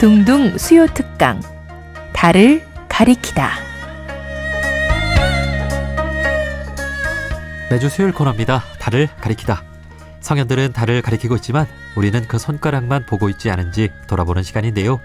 둥둥 수요 특강 달을 가리키다. 매주 수요일 코너입니다. 달을 가리키다. 성현들은 달을 가리키고 있지만 우리는 그 손가락만 보고 있지 않은지 돌아보는 시간인데요.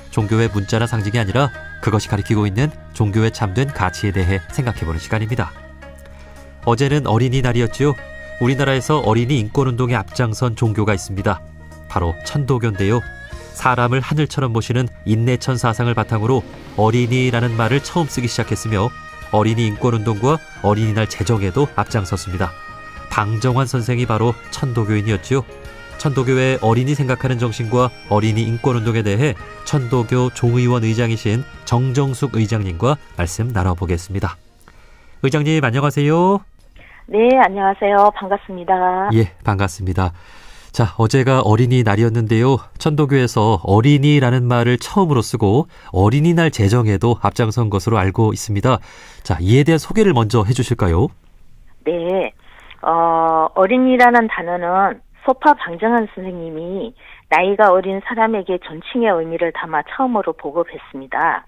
종교의 문자나 상징이 아니라 그것이 가리키고 있는 종교에 참된 가치에 대해 생각해보는 시간입니다. 어제는 어린이날이었지요. 우리나라에서 어린이 인권운동에 앞장선 종교가 있습니다. 바로 천도교인데요. 사람을 하늘처럼 모시는 인내천 사상을 바탕으로 어린이라는 말을 처음 쓰기 시작했으며 어린이 인권운동과 어린이날 제정에도 앞장섰습니다. 방정환 선생이 바로 천도교인이었지요. 천도교의 어린이 생각하는 정신과 어린이 인권운동에 대해 천도교 종의원 의장이신 정정숙 의장님과 말씀 나눠보겠습니다. 의장님 안녕하세요. 네, 안녕하세요. 반갑습니다. 예, 반갑습니다. 자, 어제가 어린이날이었는데요. 천도교에서 어린이라는 말을 처음으로 쓰고 어린이날 제정에도 앞장선 것으로 알고 있습니다. 자, 이에 대한 소개를 먼저 해주실까요? 네, 어린이라는 단어는 소파 방정환 선생님이 나이가 어린 사람에게 존칭의 의미를 담아 처음으로 보급했습니다.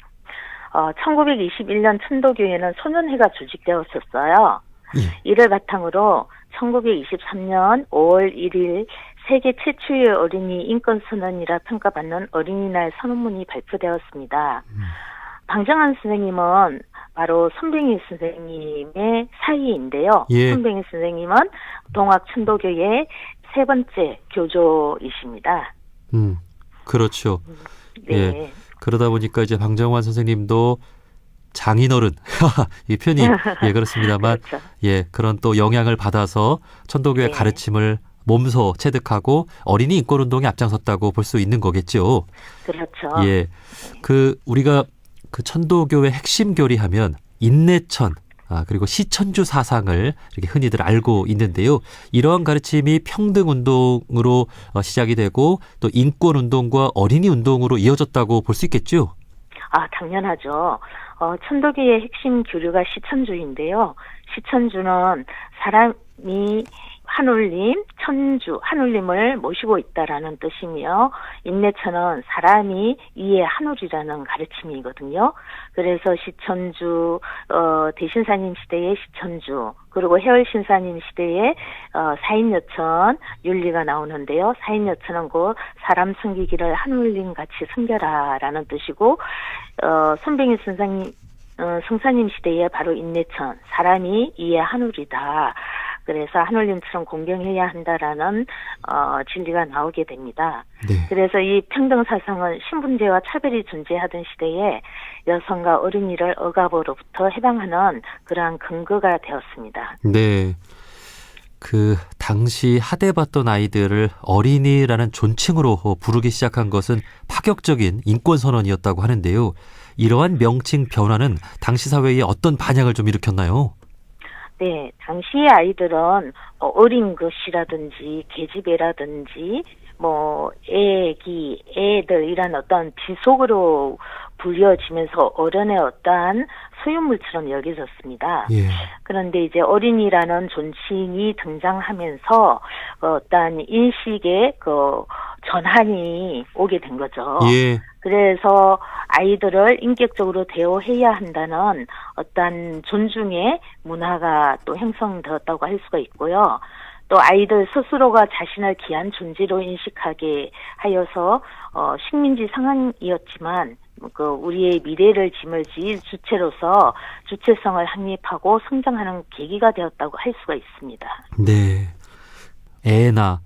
1921년 천도교에는 소년회가 조직되었었어요. 예. 이를 바탕으로 1923년 5월 1일 세계 최초의 어린이 인권선언이라 평가받는 어린이날 선언문이 발표되었습니다. 방정환 선생님은 바로 손병희 선생님의 사이인데요. 예. 손병희 선생님은 동학 천도교의 세 번째 교조이십니다. 그렇죠. 네. 예. 그러다 보니까 이제 방정환 선생님도 장인어른 이 표현이 예 그렇습니다만 그렇죠. 예 그런 또 영향을 받아서 천도교의 네. 가르침을 몸소 체득하고 어린이 인권운동에 앞장섰다고 볼 수 있는 거겠죠. 그렇죠. 예, 그 우리가 그 천도교의 핵심 교리하면 인내천 그리고 시천주 사상을 이렇게 흔히들 알고 있는데요. 이러한 가르침이 평등운동으로 시작이 되고 또 인권운동과 어린이 운동으로 이어졌다고 볼 수 있겠죠. 당연하죠. 천도교의 핵심 교류가 시천주인데요. 시천주는 사람이 한울림, 천주, 한울림을 모시고 있다라는 뜻이며 인내천은 사람이 이에 한울이라는 가르침이거든요. 그래서 시천주, 대신사님 시대의 시천주, 그리고 해월신사님 시대의 사인여천 윤리가 나오는데요. 사인여천은 곧 사람 섬기기를 한울림 같이 섬겨라라는 뜻이고 손병희 성사님 시대에 바로 인내천, 사람이 이에 한울이다. 그래서 한울림처럼 공경해야 한다라는 진리가 나오게 됩니다. 네. 그래서 이 평등 사상은 신분제와 차별이 존재하던 시대에 여성과 어린이를 억압으로부터 해방하는 그러한 근거가 되었습니다. 네. 그 당시 하대받던 아이들을 어린이라는 존칭으로 부르기 시작한 것은 파격적인 인권선언이었다고 하는데요. 이러한 명칭 변화는 당시 사회에 어떤 반향을 좀 일으켰나요? 네, 당시의 아이들은 어린 것이라든지 계집애라든지 애기, 애들 이란 어떤 비속어로 불려지면서 어른의 어떠한 소유물처럼 여겨졌습니다. 예. 그런데 이제 어린이라는 존칭이 등장하면서 어떠한 인식의 전환이 오게 된 거죠. 예. 그래서 아이들을 인격적으로 대우해야 한다는 어떤 존중의 문화가 또 형성되었다고 할 수가 있고요. 또 아이들 스스로가 자신을 귀한 존재로 인식하게 하여서 식민지 상황이었지만 우리의 미래를 짊어질 주체로서 주체성을 확립하고 성장하는 계기가 되었다고 할 수가 있습니다. 네. 애나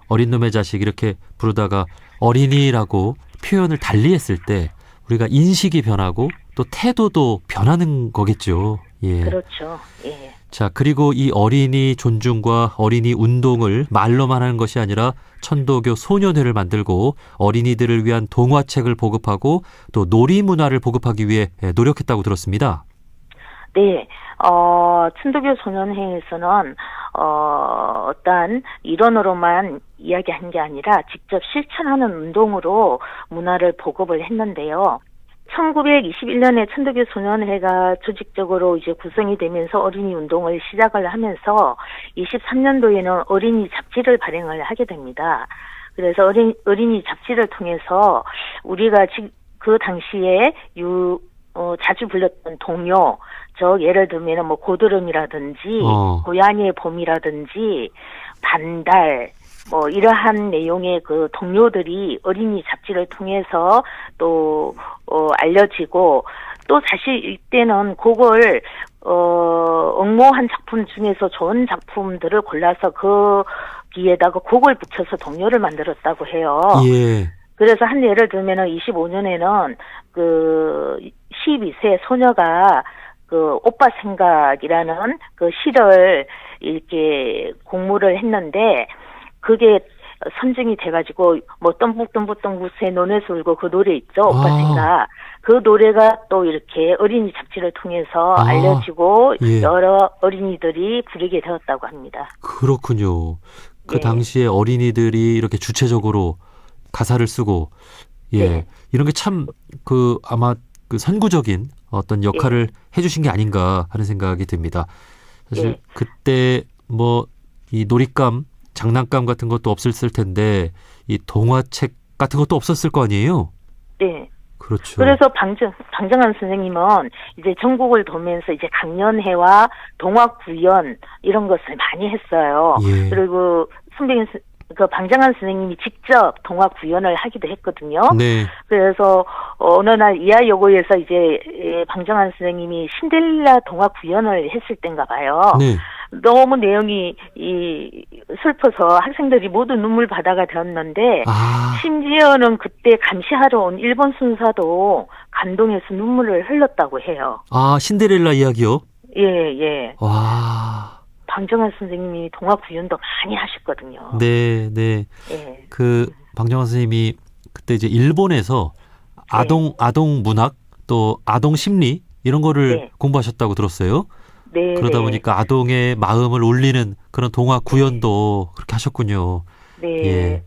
어린 놈의 자식 이렇게 부르다가 어린이라고 표현을 달리했을 때 우리가 인식이 변하고 또 태도도 변하는 거겠죠. 예. 그렇죠. 예. 자, 그리고 이 어린이 존중과 어린이 운동을 말로만 하는 것이 아니라 천도교 소년회를 만들고 어린이들을 위한 동화책을 보급하고 또 놀이 문화를 보급하기 위해 노력했다고 들었습니다. 네, 천도교 소년회에서는 어떠한 이론으로만 이야기한 게 아니라 직접 실천하는 운동으로 문화를 보급을 했는데요. 1921년에 천도교 소년회가 조직적으로 이제 구성이 되면서 어린이 운동을 시작을 하면서 23년도에는 어린이 잡지를 발행을 하게 됩니다. 그래서 어린이 잡지를 통해서 우리가 그 당시에 자주 불렀던 동요, 예를 들면 뭐 고드름이라든지, 고양이의 봄이라든지, 반달, 뭐 이러한 내용의 그 동요들이 어린이 잡지를 통해서 또 알려지고, 또 사실 이때는 그걸 응모한 작품 중에서 좋은 작품들을 골라서 거기에다가 곡을 붙여서 동요를 만들었다고 해요. 예. 그래서 한 예를 들면은 25년에는 그 12세 소녀가 그 오빠 생각이라는 그 시를 이렇게 공모를 했는데, 그게 선정이 돼가지고 뭐 덤북새 논에서 울고 그 노래 있죠, 오빠 생각. 그 노래가 또 이렇게 어린이 잡지를 통해서 알려지고 예. 여러 어린이들이 부르게 되었다고 합니다. 그렇군요. 그 네. 당시에 어린이들이 이렇게 주체적으로 가사를 쓰고, 예, 네. 이런 게 참 아마 그 선구적인 어떤 역할을 해주신 게 아닌가 하는 생각이 듭니다. 사실 그때 뭐 이 놀잇감, 장난감 같은 것도 없었을 텐데 이 동화책 같은 것도 없었을 거 아니에요? 네. 그렇죠. 그래서 방정환 선생님은 이제 전국을 돌면서 이제 강연회와 동화 구연 이런 것을 많이 했어요. 예. 그리고 방정환 선생님이 직접 동화 구연을 하기도 했거든요. 네. 그래서 어느 날 이하여고에서 이제 방정환 선생님이 신데렐라 동화 구연을 했을 땐가 봐요. 네. 너무 내용이 슬퍼서 학생들이 모두 눈물 바다가 되었는데, 심지어는 그때 감시하러 온 일본 순사도 감동해서 눈물을 흘렸다고 해요. 신데렐라 이야기요? 예. 와. 방정환 선생님이 동화 구연도 많이 하셨거든요. 네. 예. 그 방정환 선생님이 그때 이제 일본에서 아동 문학 또 아동 심리 이런 거를 공부하셨다고 들었어요. 네. 그러다 보니까 아동의 마음을 울리는 그런 동화 구연도 그렇게 하셨군요. 네. 예.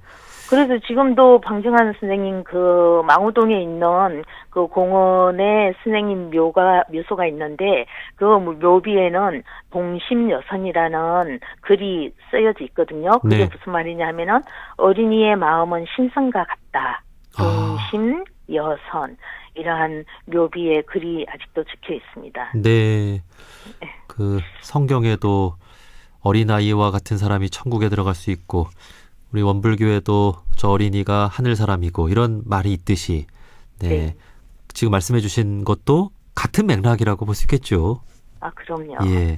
그래서 지금도 방정환 선생님 그 망우동에 있는 그 공원에 선생님 묘소가 있는데, 그 묘비에는 동심여선이라는 글이 쓰여져 있거든요. 그게 무슨 말이냐 하면은, 어린이의 마음은 신선과 같다. 동심여선. 이러한 묘비의 글이 아직도 적혀 있습니다. 네. 그 성경에도 어린아이와 같은 사람이 천국에 들어갈 수 있고, 우리 원불교에도 저 어린이가 하늘 사람이고 이런 말이 있듯이, 네. 지금 말씀해 주신 것도 같은 맥락이라고 볼 수 있겠죠. 그럼요. 예.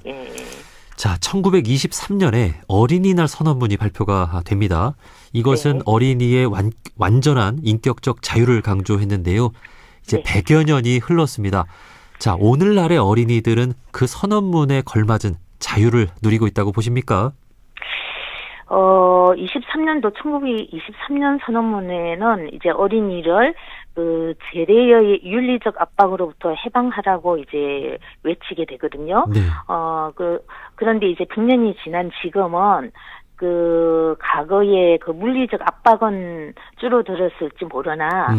자, 1923년에 어린이날 선언문이 발표가 됩니다. 이것은 어린이의 완전한 인격적 자유를 강조했는데요. 이제 100여 년이 흘렀습니다. 자, 오늘날의 어린이들은 그 선언문에 걸맞은 자유를 누리고 있다고 보십니까? 1923년 선언문에는 이제 어린이를 그 제대의 윤리적 압박으로부터 해방하라고 이제 외치게 되거든요. 네. 그런데 이제 100년이 지난 지금은 그 과거의 그 물리적 압박은 줄어들었을지 모르나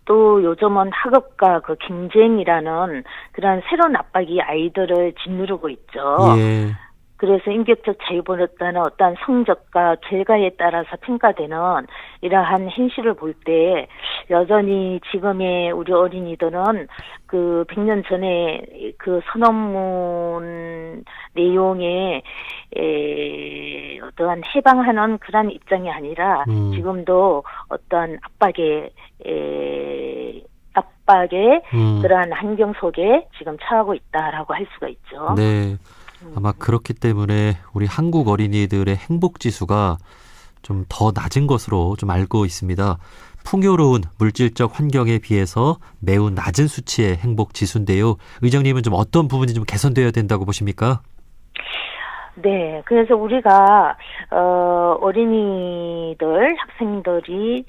또 요즘은 학업과 그 경쟁이라는 그런 새로운 압박이 아이들을 짓누르고 있죠. 예. 그래서 인격적 자유보다는 어떠한 성적과 결과에 따라서 평가되는 이러한 현실을 볼 때 여전히 지금의 우리 어린이들은 그 100년 전에 그 선언문 내용에 어떠한 해방하는 그런 입장이 아니라 지금도 어떠한 압박의 그러한 환경 속에 지금 처하고 있다라고 할 수가 있죠. 네. 아마 그렇기 때문에 우리 한국 어린이들의 행복 지수가 좀 더 낮은 것으로 좀 알고 있습니다. 풍요로운 물질적 환경에 비해서 매우 낮은 수치의 행복 지수인데요. 의장님은 좀 어떤 부분이 좀 개선되어야 된다고 보십니까? 네, 그래서 우리가 어린이들, 학생들이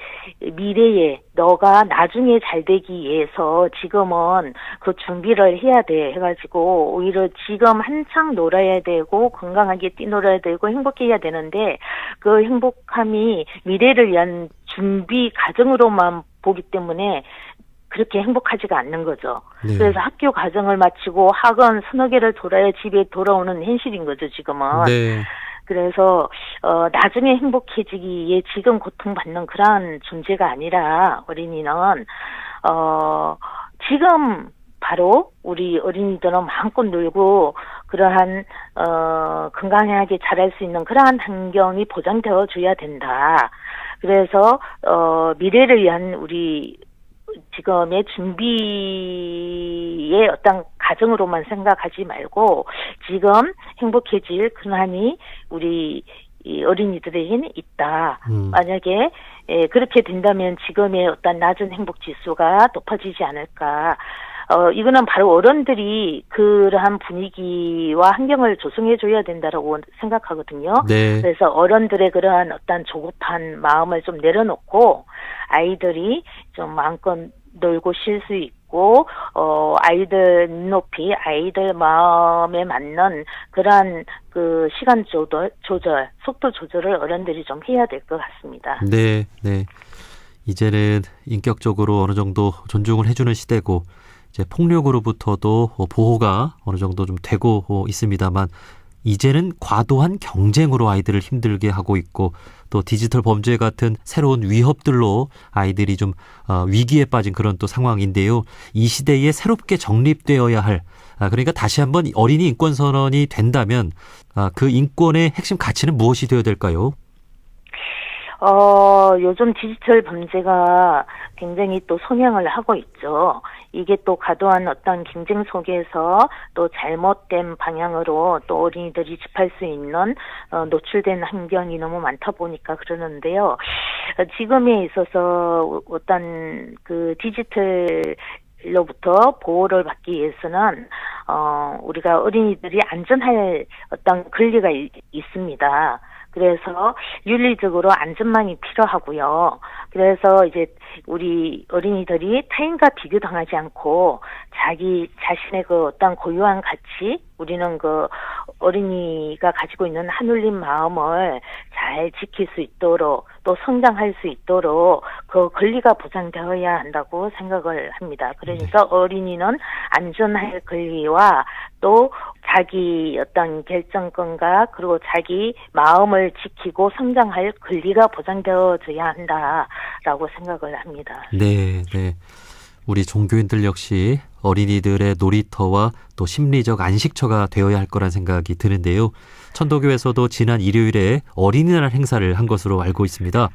미래에 너가 나중에 잘 되기 위해서 지금은 그 준비를 해야 돼 해가지고 오히려 지금 한창 놀아야 되고 건강하게 뛰놀아야 되고 행복해야 되는데 그 행복함이 미래를 위한 준비 과정으로만 보기 때문에 그렇게 행복하지가 않는 거죠. 네. 그래서 학교 과정을 마치고 학원 서너 개를 돌아야 집에 돌아오는 현실인 거죠, 지금은. 네. 그래서 나중에 행복해지기에 지금 고통받는 그러한 존재가 아니라 어린이는 지금 바로 우리 어린이들은 마음껏 놀고 그러한 건강하게 자랄 수 있는 그러한 환경이 보장되어 줘야 된다. 그래서 미래를 위한 우리 지금의 준비의 어떤 과정으로만 생각하지 말고 지금 행복해질 근원이 우리 이 어린이들에게는 있다. 만약에 그렇게 된다면 지금의 어떤 낮은 행복 지수가 높아지지 않을까. 이거는 바로 어른들이 그러한 분위기와 환경을 조성해줘야 된다라고 생각하거든요. 네. 그래서 어른들의 그러한 어떤 조급한 마음을 좀 내려놓고 아이들이 좀 마음껏 놀고 쉴 수 있고, 아이들 눈높이, 아이들 마음에 맞는 그러한 그 시간 조절, 속도 조절을 어른들이 좀 해야 될 것 같습니다. 네, 네. 이제는 인격적으로 어느 정도 존중을 해주는 시대고, 이제 폭력으로부터도 보호가 어느 정도 좀 되고 있습니다만, 이제는 과도한 경쟁으로 아이들을 힘들게 하고 있고 또 디지털 범죄 같은 새로운 위협들로 아이들이 좀 위기에 빠진 그런 또 상황인데요. 이 시대에 새롭게 정립되어야 할 그러니까 다시 한번 어린이 인권 선언이 된다면 그 인권의 핵심 가치는 무엇이 되어야 될까요? 요즘 디지털 범죄가 굉장히 또 성행을 하고 있죠. 이게 또 과도한 어떤 경쟁 속에서 또 잘못된 방향으로 또 어린이들이 접할 수 있는 노출된 환경이 너무 많다 보니까 그러는데요. 지금에 있어서 어떤 그 디지털로부터 보호를 받기 위해서는 우리가 어린이들이 안전할 어떤 권리가 있습니다. 그래서 윤리적으로 안전망이 필요하고요. 그래서 이제 우리 어린이들이 타인과 비교당하지 않고 자기 자신의 그 어떤 고유한 가치, 우리는 그 어린이가 가지고 있는 하눌린 마음을 잘 지킬 수 있도록 또 성장할 수 있도록 그 권리가 보장되어야 한다고 생각을 합니다. 그러니까 어린이는 안전할 권리와 또 자기 어떤 결정권과 그리고 자기 마음을 지키고 성장할 권리가 보장되어져야 한다라고 생각을 합니다. 네, 네. 우리 종교인들 역시 어린이들의 놀이터와 또 심리적 안식처가 되어야 할 거란 생각이 드는데요. 천도교에서도 지난 일요일에 어린이날 행사를 한 것으로 알고 있습니다.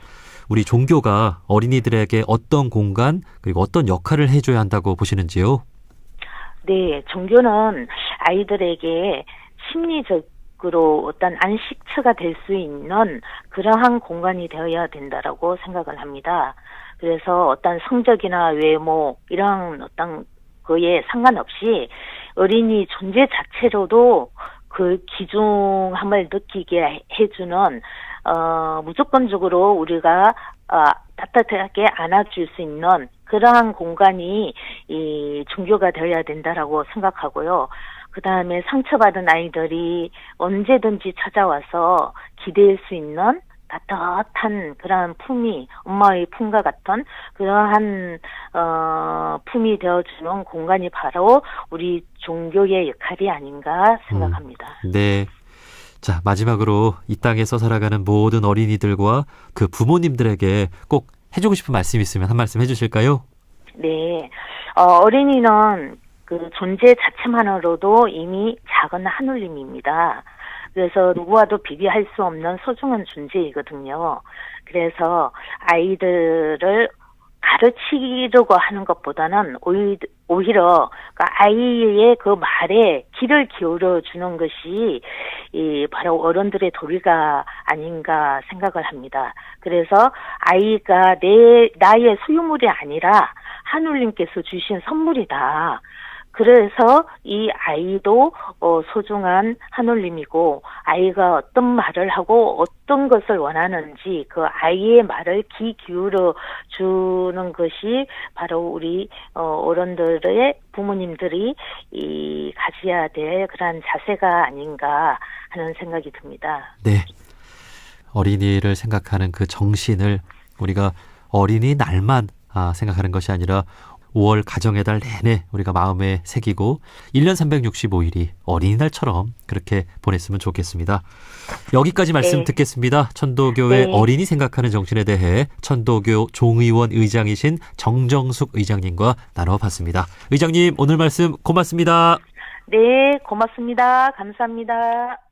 우리 종교가 어린이들에게 어떤 공간 그리고 어떤 역할을 해줘야 한다고 보시는지요? 네, 종교는 아이들에게 심리적으로 어떤 안식처가 될 수 있는 그러한 공간이 되어야 된다라고 생각을 합니다. 그래서 어떤 성적이나 외모 이런 어떤 거에 상관없이 어린이 존재 자체로도 그 귀중함을 느끼게 해주는 무조건적으로 우리가 따뜻하게 안아줄 수 있는 그러한 공간이 이 종교가 되어야 된다라고 생각하고요. 그 다음에 상처받은 아이들이 언제든지 찾아와서 기댈 수 있는 따뜻한 그러한 품이 엄마의 품과 같은 그러한 품이 되어주는 공간이 바로 우리 종교의 역할이 아닌가 생각합니다. 네. 자, 마지막으로 이 땅에서 살아가는 모든 어린이들과 그 부모님들에게 꼭 해주고 싶은 말씀 있으면 한 말씀 해주실까요? 네. 어린이는 그 존재 자체만으로도 이미 작은 하늘님입니다. 그래서 누구와도 비교할 수 없는 소중한 존재이거든요. 그래서 아이들을 가르치려고 하는 것보다는 오히려 아이의 그 말에 귀를 기울여 주는 것이 바로 어른들의 도리가 아닌가 생각을 합니다. 그래서 아이가 나의 소유물이 아니라 하늘님께서 주신 선물이다. 그래서 이 아이도 소중한 하늘님이고 아이가 어떤 말을 하고 어떤 것을 원하는지 그 아이의 말을 귀 기울여 주는 것이 바로 우리 어른들의 부모님들이 가져야 될 그런 자세가 아닌가 하는 생각이 듭니다. 네. 어린이를 생각하는 그 정신을 우리가 어린이날만 생각하는 것이 아니라 5월 가정의 달 내내 우리가 마음에 새기고 1년 365일이 어린이날처럼 그렇게 보냈으면 좋겠습니다. 여기까지 말씀 네. 듣겠습니다. 천도교회 네. 어린이 생각하는 정신에 대해 천도교 종의원 의장이신 정정숙 의장님과 나눠봤습니다. 의장님 오늘 말씀 고맙습니다. 네, 고맙습니다. 감사합니다.